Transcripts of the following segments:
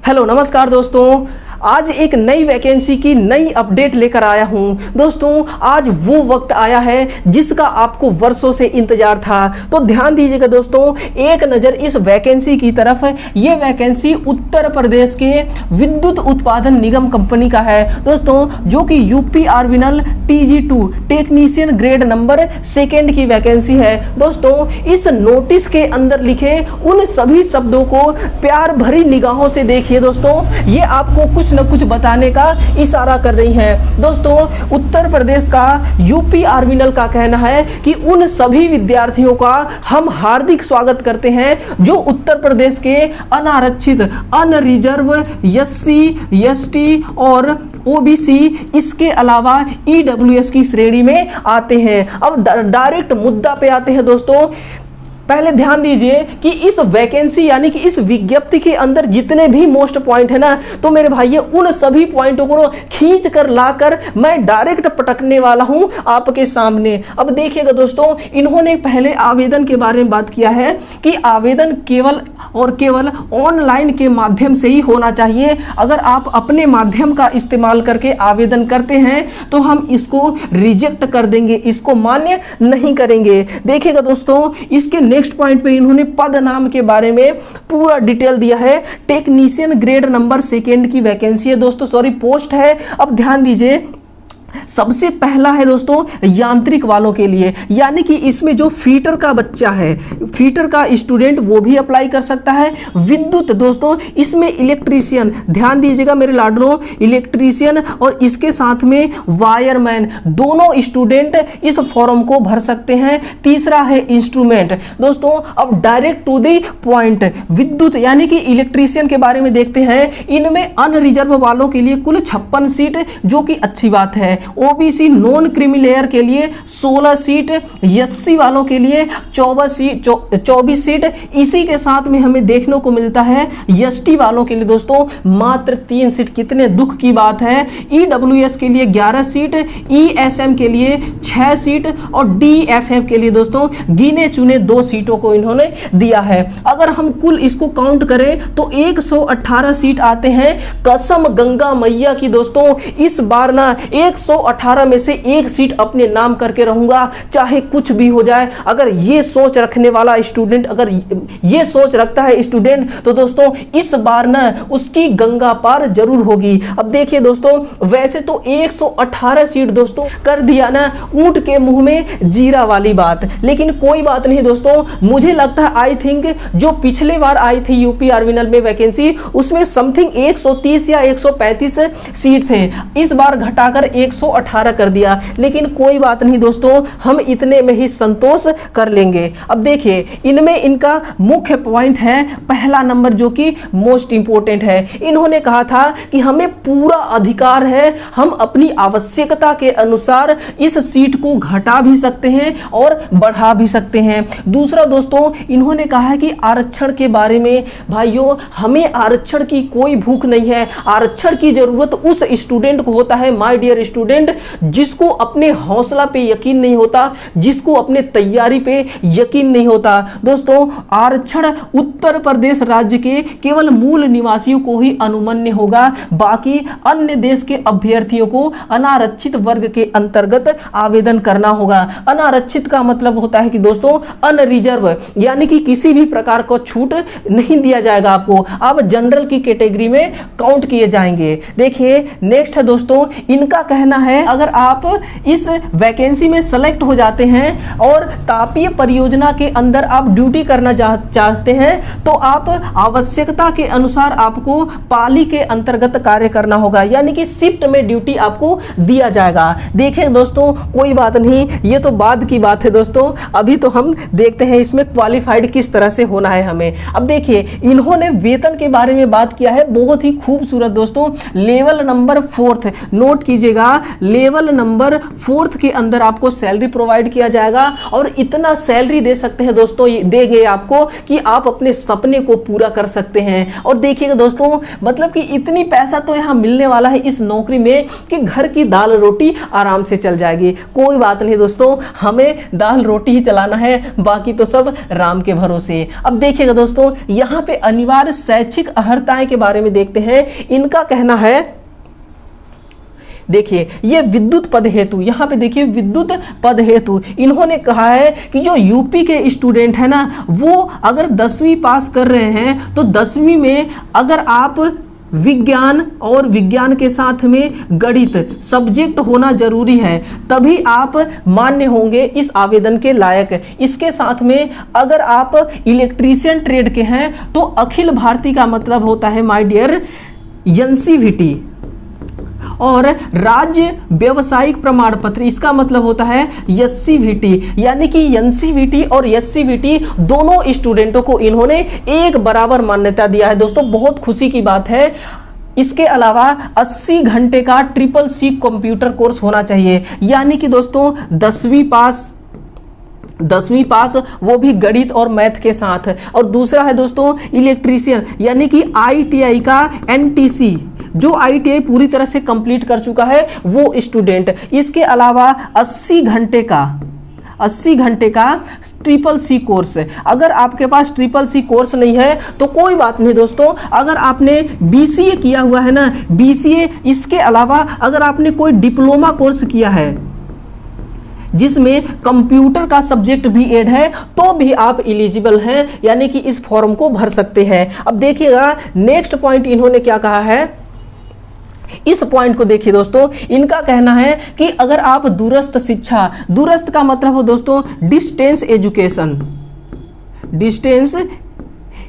Hello नमस्कार दोस्तों, आज एक नई वैकेंसी की नई अपडेट लेकर आया हूं। दोस्तों आज वो वक्त आया है जिसका आपको वर्षों से इंतजार था। तो ध्यान दीजिएगा दोस्तों, एक नज़र इस वैकेंसी की तरफ। ये वैकेंसी उत्तर प्रदेश के विद्युत उत्पादन निगम कंपनी का है दोस्तों, जो कि यूपी आर्विनल TG2 टेक्नीशियन ग्रेड नंबर 2 की वैकेंसी है। दोस्तों इस नोटिस के अंदर लिखे उन सभी शब्दों को प्यार भरी निगाहों से देखिए दोस्तों, ये आपको कुछ न कुछ बताने का इशारा कर रही हैं। दोस्तों उत्तर प्रदेश का यूपी आर्विनल का कहना है कि उन सभी विद्यार्थियों का हम हार्दिक स्वागत करते हैं जो उत्तर प्रदेश के अनारक्षित, अनरिजर्व, SC, ST और OBC इसके अलावा EWS की श्रेणी में आते हैं। अब डायरेक्ट मुद्दा पे आते हैं दोस्तों। पहले ध्यान दीजिए कि इस वैकेंसी यानी कि इस विज्ञप्ति के अंदर जितने भी मोस्ट पॉइंट है ना, तो मेरे भाई उन सभी पॉइंटों को खींच कर लाकर मैं डायरेक्ट पटकने वाला हूं आपके सामने। अब देखिएगा दोस्तों, इन्होंने पहले आवेदन के बारे में बात किया है कि आवेदन केवल और केवल ऑनलाइन के माध्यम से ही होना चाहिए। अगर आप अपने माध्यम का इस्तेमाल करके आवेदन करते हैं तो हम इसको रिजेक्ट कर देंगे, इसको मान्य नहीं करेंगे। देखिएगा दोस्तों, इसके नेक्स्ट पॉइंट पे इन्होंने पद नाम के बारे में पूरा डिटेल दिया है। टेक्नीशियन ग्रेड नंबर 2 की वैकेंसी है दोस्तों, सॉरी पोस्ट है। अब ध्यान दीजिए, सबसे पहला है दोस्तों यांत्रिक वालों के लिए, यानी कि इसमें जो फीटर का बच्चा है, फीटर का स्टूडेंट, वो भी अप्लाई कर सकता है। विद्युत दोस्तों, इसमें इलेक्ट्रीशियन, ध्यान दीजिएगा मेरे लाडलो, इलेक्ट्रीशियन और इसके साथ में वायरमैन, दोनों स्टूडेंट इस फॉर्म को भर सकते हैं। तीसरा है इंस्ट्रूमेंट। दोस्तों अब डायरेक्ट टू द पॉइंट, विद्युत यानी कि इलेक्ट्रीशियन के बारे में देखते हैं। इनमें अनरिजर्व वालों के लिए कुल 56 सीट, जो कि अच्छी बात है। OBC नॉन क्रीमी लेयर के लिए 16 सीट, SC वालों के लिए 24 सीट। इसी के साथ में हमें देखने को मिलता है ST वालों के लिए दोस्तों मात्र 3 सीट। कितने दुख की बात है। EWS के लिए 11 सीट, ESM के लिए 6 सीट और DFF के लिए दोस्तों गिने चुने 2 सीटों को इन्होंने दिया है। अगर हम कुल इसको काउंट करें तो 118 सीट आते हैं। कसम गंगा मैया की दोस्तों, इस बार ना 118 में से 1 सीट अपने नाम करके रहूंगा, चाहे कुछ भी हो जाए। अगर ये सोच रखने वाला स्टूडेंट, अगर ये सोच रखता है स्टूडेंट, तो दोस्तों इस बार ना उसकी गंगा पार जरूर होगी। अब देखिए दोस्तों, वैसे तो 118 सीट दोस्तों कर दिया ना ऊंट के मुंह में जीरा वाली बात, लेकिन कोई बात नहीं दोस्तों। मुझे लगता है आई थिंक जो पिछले बार आई थी यूपी आर्विनल में वैकेंसी, उसमें समथिंग 130 या 135 सीट थे। इस बार घटाकर 118 कर दिया, लेकिन कोई बात नहीं दोस्तों, हम इतने में ही संतोष कर लेंगे। अब देखिए, इनमें इनका मुख्य पॉइंट है पहला नंबर, जो कि मोस्ट इंपोर्टेंट है। इन्होंने कहा था कि हमें पूरा अधिकार है, हम अपनी आवश्यकता के अनुसार इस सीट को घटा भी सकते हैं और बढ़ा भी सकते हैं। दूसरा दोस्तों, इन्होंने कहा है कि आरक्षण के बारे में, भाइयों हमें आरक्षण की कोई भूख नहीं है। आरक्षण की जरूरत उस स्टूडेंट को होता है, माय डियर स्टूडेंट, जिसको अपने हौसला पे यकीन नहीं होता, जिसको अपने तैयारी पे यकीन नहीं होता। दोस्तों आरक्षण उत्तर प्रदेश राज्य के केवल मूल निवासियों को ही अनुमन्य होगा, बाकी अन्य देश के अभ्यर्थियों को अनारक्षित वर्ग के अंतर्गत आवेदन करना होगा। अनारक्षित का मतलब होता है कि दोस्तों अनरिजर्व, यानी कि किसी भी प्रकार को छूट नहीं दिया जाएगा आपको, आप जनरल की कैटेगरी में काउंट किए जाएंगे। देखिए नेक्स्ट है दोस्तों, इनका कहना है अगर आप इस वैकेंसी में सेलेक्ट हो जाते हैं और तापीय परियोजना के अंदर आप ड्यूटी करना चाहते हैं, तो आप आवश्यकता के अनुसार आपको पाली के अंतर्गत कार्य करना होगा, यानी कि शिफ्ट में ड्यूटी आपको दिया जाएगा। देखें दोस्तों, कोई बात नहीं, ये तो बाद की बात है दोस्तों, अभी तो हम देखते हैं इसमें क्वालिफाइड किस तरह से होना है हमें। अब देखिए, इन्होंने वेतन के बारे में बात किया है, बहुत ही खूबसूरत दोस्तों। लेवल नंबर 4 नोट कीजिएगा, लेवल नंबर 4 के अंदर आपको सैलरी प्रोवाइड किया जाएगा और इतना सैलरी दे सकते हैं दोस्तों, देंगे आपको कि आप अपने सपने को पूरा कर सकते हैं। और देखिएगा दोस्तों, मतलब कि इतनी पैसा तो यहां मिलने वाला है इस नौकरी में कि घर की दाल रोटी आराम से चल जाएगी। कोई बात नहीं दोस्तों, हमें दाल रोटी ही चलाना है, बाकी तो सब राम के भरोसे। अब देखिएगा दोस्तों, यहां पे अनिवार्य शैक्षिक अर्हताएं के बारे में देखते हैं। इनका कहना है, देखिए ये विद्युत पद हेतु, यहां पे देखिए विद्युत पद हेतु इन्होंने कहा है कि जो यूपी के स्टूडेंट है ना, वो अगर 10वीं पास कर रहे हैं तो 10वीं में अगर आप विज्ञान और विज्ञान के साथ में गणित सब्जेक्ट होना जरूरी है, तभी आप मान्य होंगे इस आवेदन के लायक। इसके साथ में अगर आप इलेक्ट्रीशियन ट्रेड के हैं तो अखिल भारतीय का मतलब होता है माय डियर एनसीवीटी, और राज्य व्यवसायिक प्रमाण पत्र इसका मतलब होता है एससीवीटी। यानी कि एनसीवीटी और एससीवीटी दोनों स्टूडेंटों को इन्होंने एक बराबर मान्यता दिया है दोस्तों, बहुत खुशी की बात है। इसके अलावा 80 घंटे का CCC कंप्यूटर कोर्स होना चाहिए। यानी कि दोस्तों 10वीं पास वो भी गणित और मैथ के साथ। और दूसरा है दोस्तों इलेक्ट्रीशियन, यानी कि ITI का NTC, जो ITI पूरी तरह से कंप्लीट कर चुका है वो स्टूडेंट। इसके अलावा 80 घंटे का CCC कोर्स। अगर आपके पास CCC कोर्स नहीं है तो कोई बात नहीं दोस्तों, अगर आपने BCA किया हुआ है ना, BCA, इसके अलावा अगर आपने कोई डिप्लोमा कोर्स किया है जिसमें कंप्यूटर का सब्जेक्ट भी ऐड है तो भी आप एलिजिबल हैं, यानी कि इस फॉर्म को भर सकते हैं। अब देखिएगा नेक्स्ट पॉइंट इन्होंने क्या कहा है, इस पॉइंट को देखिए दोस्तों। इनका कहना है कि अगर आप दूरस्थ शिक्षा, दूरस्थ का मतलब हो दोस्तों डिस्टेंस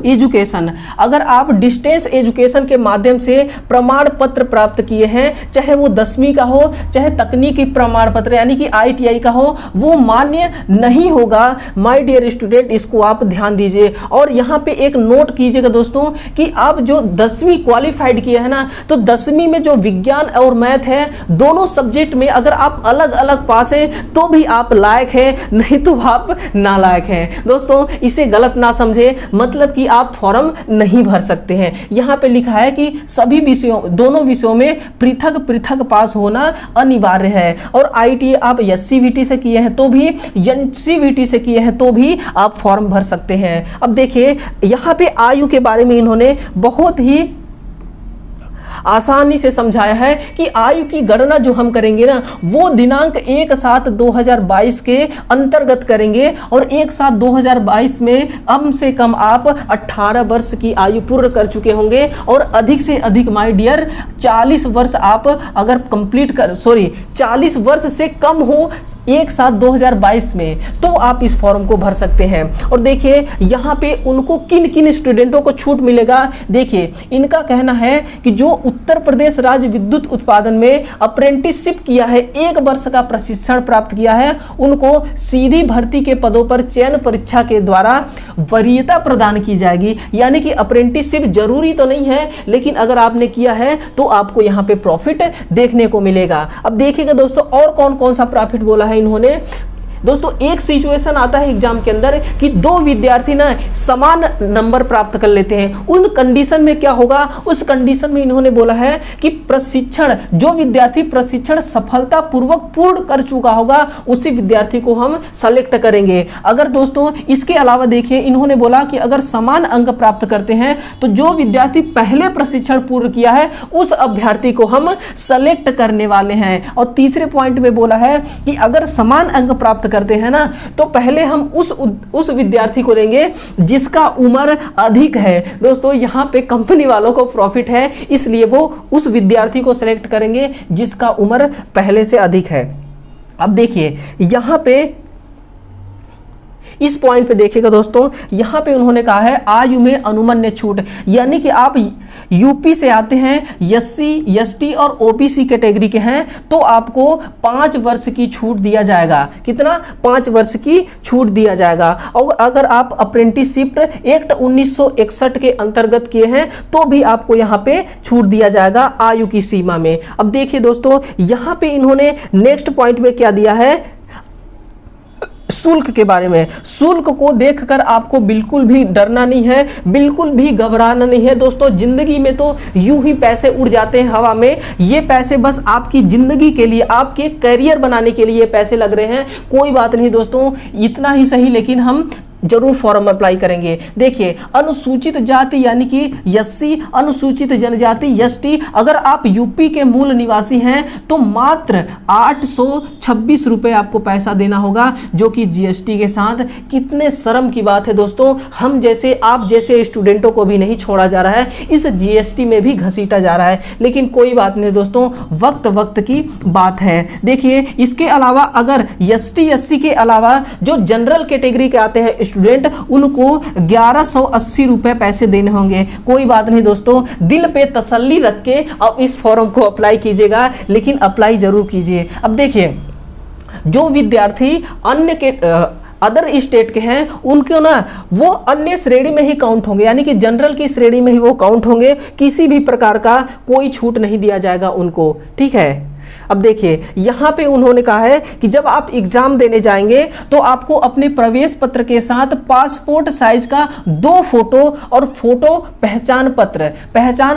एजुकेशन, अगर आप डिस्टेंस एजुकेशन के माध्यम से प्रमाण पत्र प्राप्त किए हैं, चाहे वो 10वीं का हो चाहे तकनीकी प्रमाण पत्र यानी कि ITI का हो, वो मान्य नहीं होगा माय डियर स्टूडेंट, इसको आप ध्यान दीजिए। और यहाँ पे एक नोट कीजिएगा दोस्तों कि आप जो 10वीं क्वालिफाइड किए हैं ना, तो 10वीं में जो विज्ञान और मैथ है दोनों सब्जेक्ट में अगर आप अलग अलग पास है तो भी आप लायक है, नहीं तो आप नालायक हैं दोस्तों। इसे गलत ना समझे, मतलब कि आप फॉर्म नहीं भर सकते हैं। यहां पे लिखा है कि सभी विषयों, दोनों विषयों में पृथक पृथक पास होना अनिवार्य है। और ITI आप SCVT से किए हैं तो भी, NCVT से किए हैं तो भी आप फॉर्म भर सकते हैं। अब देखिए यहां पे आयु के बारे में इन्होंने बहुत ही आसानी से समझाया है कि आयु की गणना जो हम करेंगे ना, वो दिनांक 1/7/2022 के अंतर्गत करेंगे। और 1/7/2022 में कम से कम आप 18 वर्ष की आयु पूर्ण कर चुके होंगे और अधिक से अधिक माय डियर 40 वर्ष आप अगर कंप्लीट कर 40 वर्ष से कम हो 1/7/2022 में, तो आप इस फॉर्म को भर सकते हैं। और देखिए यहाँ पे उनको किन किन स्टूडेंटों को छूट मिलेगा। देखिए इनका कहना है कि जो उत्तर प्रदेश राज्य विद्युत उत्पादन में अप्रेंटिसशिप किया है, 1 वर्ष का प्रशिक्षण प्राप्त किया है, उनको सीधी भर्ती के पदों पर चयन परीक्षा के द्वारा वरीयता प्रदान की जाएगी। यानी कि अप्रेंटिसशिप जरूरी तो नहीं है, लेकिन अगर आपने किया है तो आपको यहाँ पे प्रॉफिट देखने को मिलेगा। अब देखिएगा दोस्तों और कौन कौन सा प्रॉफिट बोला है इन्होंने। दोस्तों एक सिचुएशन आता है एग्जाम के अंदर कि 2 विद्यार्थी ना समान नंबर प्राप्त कर लेते हैं, उन कंडीशन में क्या होगा, उस कंडीशन में इन्होंने बोला है कि प्रशिक्षण, जो विद्यार्थी प्रशिक्षण सफलतापूर्वक पूर्ण कर चुका होगा उसी विद्यार्थी को हम सेलेक्ट करेंगे। अगर दोस्तों इसके अलावा देखिए इन्होंने बोला कि अगर समान अंक प्राप्त करते हैं तो जो विद्यार्थी पहले प्रशिक्षण पूर्ण किया है उस अभ्यर्थी को हम सेलेक्ट करने वाले हैं। और तीसरे पॉइंट में बोला है कि अगर समान अंक प्राप्त करते हैं ना, तो पहले हम उस विद्यार्थी को लेंगे जिसका उम्र अधिक है। दोस्तों यहां पे कंपनी वालों को प्रॉफिट है, इसलिए वो उस विद्यार्थी को सेलेक्ट करेंगे जिसका उम्र पहले से अधिक है। अब देखिए यहां पे इस पॉइंट पे देखिएगा दोस्तों, यहां पे उन्होंने कहा है आयु में अनुमन्य छूट, यानी कि आप यूपी से आते हैं, एससी एसटी और ओबीसी कैटेगरी के हैं, तो आपको 5 वर्ष की छूट दिया जाएगा। कितना? 5 वर्ष की छूट दिया जाएगा। और अगर आप अप्रेंटिसशिप एक्ट 1961 के अंतर्गत किए हैं तो भी आपको यहां पे छूट दिया जाएगा आयु की सीमा में। अब देखिए दोस्तों, यहां पे इन्होंने नेक्स्ट पॉइंट में क्या दिया है, शुल्क के बारे में। शुल्क को देखकर आपको बिल्कुल भी डरना नहीं है, बिल्कुल भी घबराना नहीं है दोस्तों। जिंदगी में तो यूं ही पैसे उड़ जाते हैं हवा में, ये पैसे बस आपकी जिंदगी के लिए, आपके करियर बनाने के लिए पैसे लग रहे हैं। कोई बात नहीं दोस्तों, इतना ही सही, लेकिन हम जरूर फॉर्म अप्लाई करेंगे। देखिए, अनुसूचित जाति यानी कि एससी, अनुसूचित जनजाति एसटी, अगर आप यूपी के मूल निवासी हैं तो मात्र 826 रुपए आपको पैसा देना होगा, जो कि जीएसटी के साथ। कितने शर्म की बात है दोस्तों, हम जैसे, आप जैसे स्टूडेंटों को भी नहीं छोड़ा जा रहा है, इस जीएसटी में भी घसीटा जा रहा है। लेकिन कोई बात नहीं दोस्तों, वक्त वक्त की बात है। देखिए, इसके अलावा अगर एसटी एससी के अलावा जो जनरल कैटेगरी के आते हैं स्टूडेंट, उनको 1180 रुपए पैसे देने होंगे। कोई बात नहीं दोस्तों, दिल पे तसल्ली रख के अब इस फॉर्म को अप्लाई कीजिएगा, लेकिन अप्लाई जरूर कीजिए। अब देखिए, जो विद्यार्थी अन्य के अदर स्टेट के हैं, उनको ना वो अन्य श्रेणी में ही काउंट होंगे, यानी कि जनरल की श्रेणी में ही वो काउंट होंगे। किसी भी प्रकार का कोई छूट नहीं दिया जाएगा उनको, ठीक है। अब देखिए, यहां पे उन्होंने कहा है कि जब आप एग्जाम देने जाएंगे तो आपको अपने प्रवेश पत्र के साथ पासपोर्ट साइज का 2 फोटो और फोटो पहचान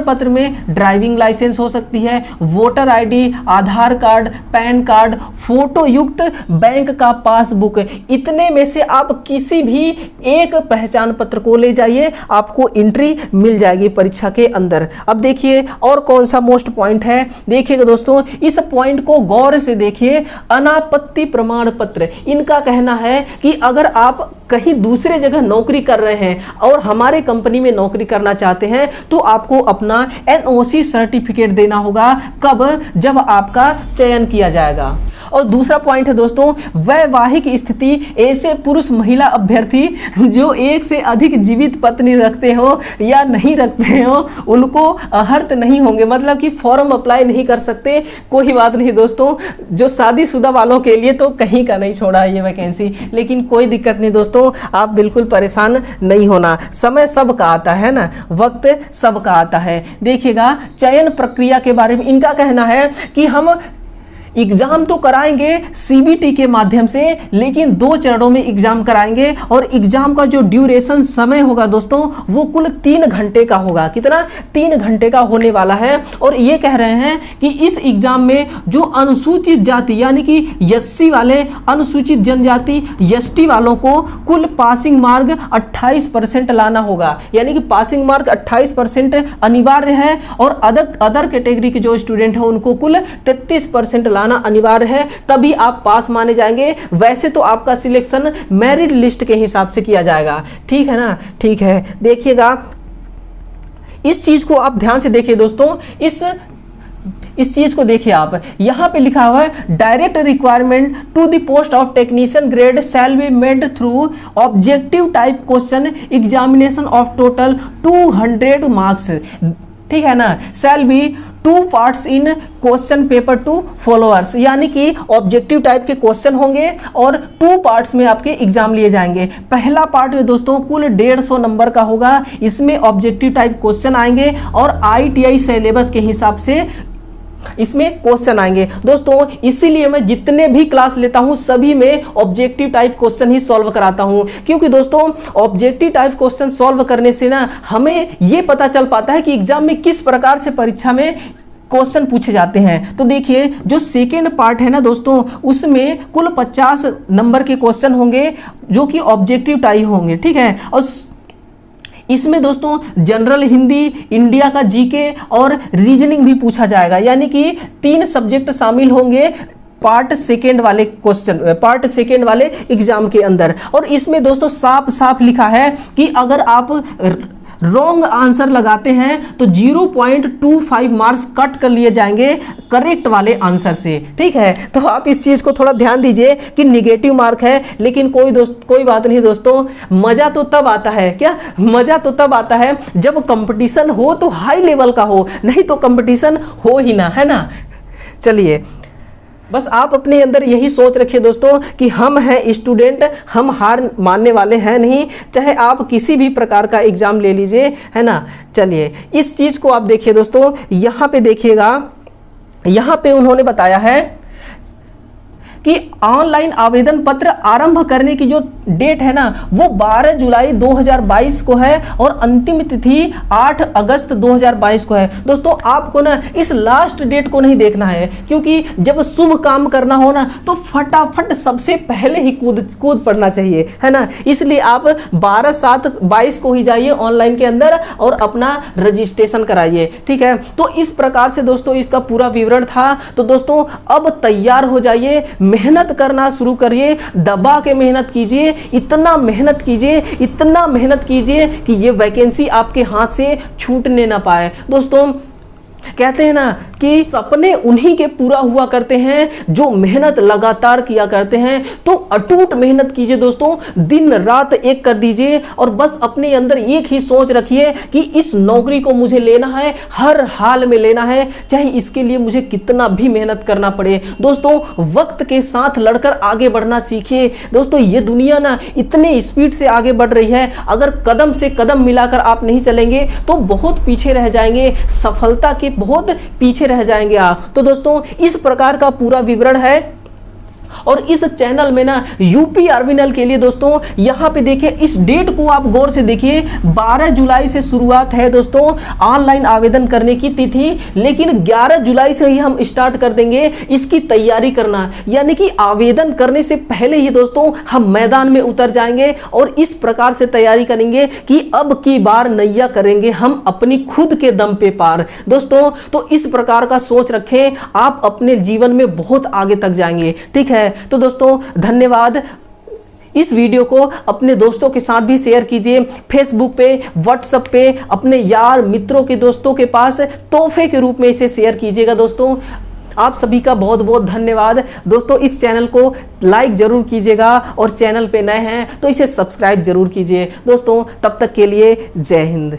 पत्र में ड्राइविंग लाइसेंस हो सकती है, वोटर आईडी, आधार कार्ड, पैन कार्ड, फोटो युक्त बैंक का पासबुक, इतने में से आप किसी भी एक पहचान पत्र को ले जाइए, आपको एंट्री मिल जाएगी परीक्षा के अंदर। अब देखिए, और कौन सा मोस्ट पॉइंट है, देखिएगा दोस्तों, इस पॉइंट को गौर से देखिए। अनापत्ति प्रमाण पत्र, इनका कहना है कि अगर आप कहीं दूसरे जगह नौकरी कर रहे हैं और हमारे कंपनी में नौकरी करना चाहते हैं तो आपको अपना एनओसी सर्टिफिकेट देना होगा। कब? जब आपका चयन किया जाएगा। और दूसरा पॉइंट है दोस्तों, वैवाहिक स्थिति, ऐसे पुरुष महिला अभ्यर्थी जो एक से अधिक जीवित पत्नी रखते हो या नहीं रखते हो, उनको अर्हत नहीं होंगे, मतलब कि फॉर्म अप्लाई नहीं कर सकते। कोई बात नहीं दोस्तों, जो शादीशुदा वालों के लिए तो कहीं का नहीं छोड़ा है ये वैकेंसी, लेकिन कोई दिक्कत नहीं दोस्तों, आप बिल्कुल परेशान नहीं होना। समय सबका आता है ना, वक्त सबका आता है। देखिएगा, चयन प्रक्रिया के बारे में इनका कहना है कि हम एग्जाम तो कराएंगे सीबीटी के माध्यम से, लेकिन 2 चरणों में एग्जाम कराएंगे और एग्जाम का जो ड्यूरेशन समय होगा दोस्तों, वो कुल 3 घंटे का होगा। कितना? 3 घंटे का होने वाला है। और ये कह रहे हैं कि इस एग्जाम में जो अनुसूचित जाति यानी कि एससी वाले, अनुसूचित जनजाति एसटी वालों को कुल पासिंग मार्क 28% लाना होगा, यानी कि पासिंग मार्क 28% अनिवार्य है। और अदर कैटेगरी के जो स्टूडेंट हैं उनको कुल 33% लाना अनिवार्य है, तभी आप पास माने जाएंगे। वैसे तो आपका सिलेक्शन मेरिट लिस्ट के हिसाब से किया जाएगा, ठीक है ना? ठीक है, देखिएगा, इस चीज को आप ध्यान से देखिए दोस्तों। इस चीज को देखिए आप, यहां पे लिखा हुआ है, direct requirement to the post of technician grade shall be made through objective type question examination of total 200 marks, ठीक है ना। Shall be 2 parts in question paper to followers, यानी कि ऑब्जेक्टिव टाइप के क्वेश्चन होंगे और 2 पार्ट्स में आपके एग्जाम लिए जाएंगे। पहला पार्ट में दोस्तों कुल 150 नंबर का होगा, इसमें ऑब्जेक्टिव टाइप क्वेश्चन आएंगे और आईटीआई सिलेबस के हिसाब से इसमें क्वेश्चन आएंगे दोस्तों। इसीलिए मैं जितने भी क्लास लेता हूं सभी में ऑब्जेक्टिव टाइप क्वेश्चन ही सॉल्व कराता हूं, क्योंकि दोस्तों ऑब्जेक्टिव टाइप क्वेश्चन सॉल्व करने से ना हमें यह पता चल पाता है कि एग्जाम में किस प्रकार से परीक्षा में क्वेश्चन पूछे जाते हैं। तो देखिए, जो सेकेंड पार्ट है ना दोस्तों, उसमें कुल 50 नंबर के क्वेश्चन होंगे जो कि ऑब्जेक्टिव टाइप होंगे, ठीक है। और इसमें दोस्तों जनरल हिंदी, इंडिया का जीके और रीजनिंग भी पूछा जाएगा, यानी कि 3 सब्जेक्ट शामिल होंगे पार्ट सेकेंड वाले एग्जाम के अंदर। और इसमें दोस्तों साफ साफ लिखा है कि अगर आप रॉन्ग आंसर लगाते हैं तो 0.25 मार्क्स कट कर लिए जाएंगे करेक्ट वाले आंसर से। ठीक है, तो आप इस चीज को थोड़ा ध्यान दीजिए कि निगेटिव मार्क है, लेकिन कोई बात नहीं दोस्तों, मजा तो तब आता है, क्या मजा तो तब आता है जब कंपटीशन हो तो हाई लेवल का हो, नहीं तो कंपटीशन हो ही ना, है ना। चलिए, बस आप अपने अंदर यही सोच रखिए दोस्तों कि हम हैं स्टूडेंट, हम हार मानने वाले हैं नहीं, चाहे आप किसी भी प्रकार का एग्जाम ले लीजिए, है ना। चलिए, इस चीज को आप देखिए दोस्तों, यहां पे देखिएगा, यहां पे उन्होंने बताया है कि ऑनलाइन आवेदन पत्र आरंभ करने की जो डेट है ना वो 12 जुलाई 2022 को है और अंतिम तिथि 8 अगस्त 2022 को है। दोस्तों आपको ना इस लास्ट डेट को नहीं देखना है, क्योंकि जब शुभ काम करना हो ना तो फटाफट सबसे पहले ही कूद पड़ना चाहिए, है ना। इसलिए आप 12/7/22 को ही जाइए ऑनलाइन के अंदर और अपना रजिस्ट्रेशन कराइए। ठीक है, तो इस प्रकार से दोस्तों इसका पूरा विवरण था। तो दोस्तों अब तैयार हो जाइए, मेहनत करना शुरू करिए, दबा के मेहनत कीजिए, इतना मेहनत कीजिए, इतना मेहनत कीजिए कि ये वैकेंसी आपके हाथ से छूटने ना पाए। दोस्तों कहते हैं ना कि सपने उन्हीं के पूरा हुआ करते हैं जो मेहनत लगातार किया करते हैं। तो अटूट मेहनत कीजिए दोस्तों, दिन रात एक कर दीजिए और बस अपने अंदर एक ही सोच रखिए कि इस नौकरी को मुझे लेना है, हर हाल में लेना है, चाहे इसके लिए मुझे कितना भी मेहनत करना पड़े। दोस्तों वक्त के साथ लड़कर आगे बढ़ना सीखिए। दोस्तों ये दुनिया ना इतने स्पीड से आगे बढ़ रही है, अगर कदम से कदम मिलाकर आप नहीं चलेंगे तो बहुत पीछे रह जाएंगे, सफलता के बहुत पीछे रह जाएंगे आप। तो दोस्तों इस प्रकार का पूरा विवरण है और इस चैनल में ना यूपी आर्मी के लिए दोस्तों यहां पे देखिए, इस डेट को आप गौर से देखिए, 12 जुलाई से शुरुआत है दोस्तों ऑनलाइन आवेदन करने की तिथि, लेकिन 11 जुलाई से ही हम स्टार्ट कर देंगे इसकी तैयारी करना। यानी कि आवेदन करने से पहले ही दोस्तों हम मैदान में उतर जाएंगे और इस प्रकार से तैयारी करेंगे कि अब की बार नैया करेंगे हम अपनी खुद के दम पे पार। दोस्तों तो इस प्रकार का सोच रखें, आप अपने जीवन में बहुत आगे तक जाएंगे। ठीक है, तो दोस्तों धन्यवाद। इस वीडियो को अपने दोस्तों के साथ भी शेयर कीजिए, फेसबुक पे, व्हाट्सएप पे, अपने यार मित्रों के दोस्तों के पास तोहफे के रूप में इसे शेयर कीजिएगा। दोस्तों आप सभी का बहुत बहुत धन्यवाद। दोस्तों इस चैनल को लाइक जरूर कीजिएगा और चैनल पे नए हैं तो इसे सब्सक्राइब जरूर कीजिए। दोस्तों तब तक के लिए जय हिंद।